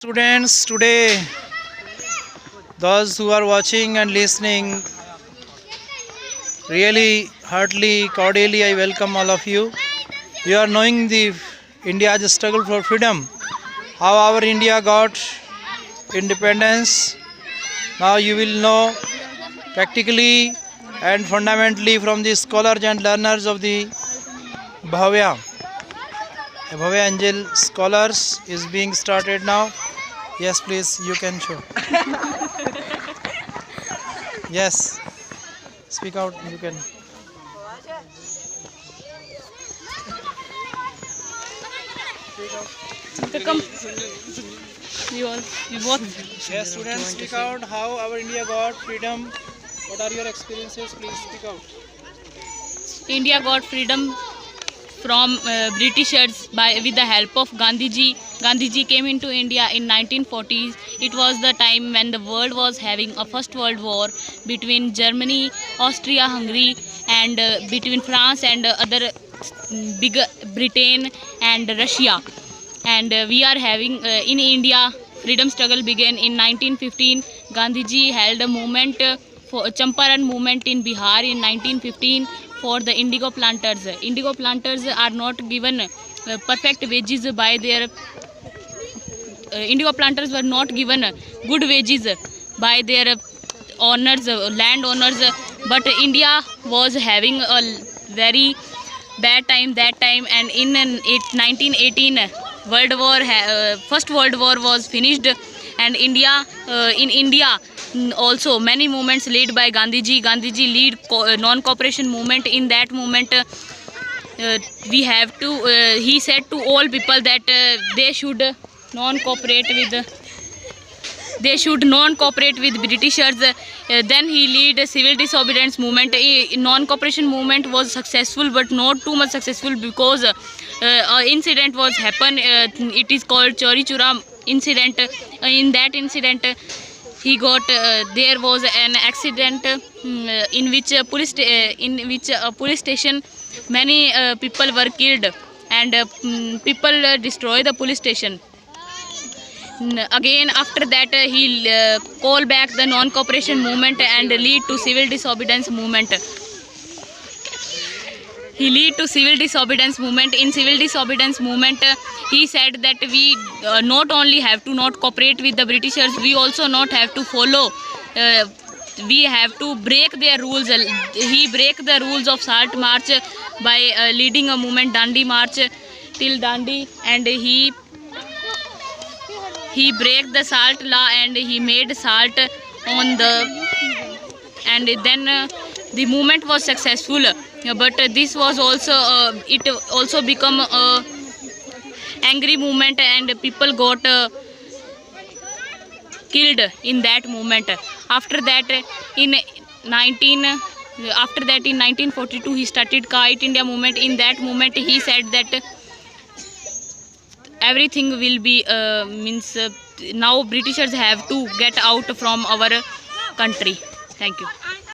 Students, today those who are watching and listening, really heartily, cordially, I welcome all of you. You are knowing the India's struggle for freedom, how our India got independence. Now you will know practically and fundamentally from the scholars and learners of the Bhavya. Bhavya Angel Scholars is being started now. Yes, please, you can show. Yes, speak out, you can. Come. You both. Yes, students, speak out how our India got freedom. What are your experiences? Please speak out. India got freedom from Britishers with the help of Gandhiji. Gandhiji came into India in 1940s. It was the time when the world was having a first world war between Germany, Austria-Hungary, and between France and other big Britain and Russia. And we are having in India, freedom struggle began in 1915. Gandhiji held a movement for Champaran movement in Bihar in 1915 for the indigo planters. Indigo planters are not given perfect wages by their indigo planters were not given good wages by their owners, land owners, but India was having a very bad time that time, and in 1918 First World War was finished, and in India also many movements led by Gandhiji. Gandhiji lead non-cooperation movement. In that movement, we have to. He said to all people that they should non-cooperate with Britishers. Then he lead a civil disobedience movement. Non-cooperation movement was successful, but not too much successful because incident was happen. It is called Chori Chura incident. In that incident, he got there was an accident in which a police station many people were killed, and people destroy the police station. Again after that he call back the non-cooperation movement and lead to civil disobedience movement. He lead to civil disobedience movement. In civil disobedience movement, he said that we not only have to not cooperate with the Britishers, we also not have to follow. We have to break their rules. He break the rules of Salt March by leading a movement Dandi March till Dandi, and he break the salt law and he made salt on the, and then the movement was successful, but this was also it also become a angry movement, and people got killed in that movement. After that in 1942 he started Kite India movement. In that movement he said that everything will be now Britishers have to get out from our country. Thank you.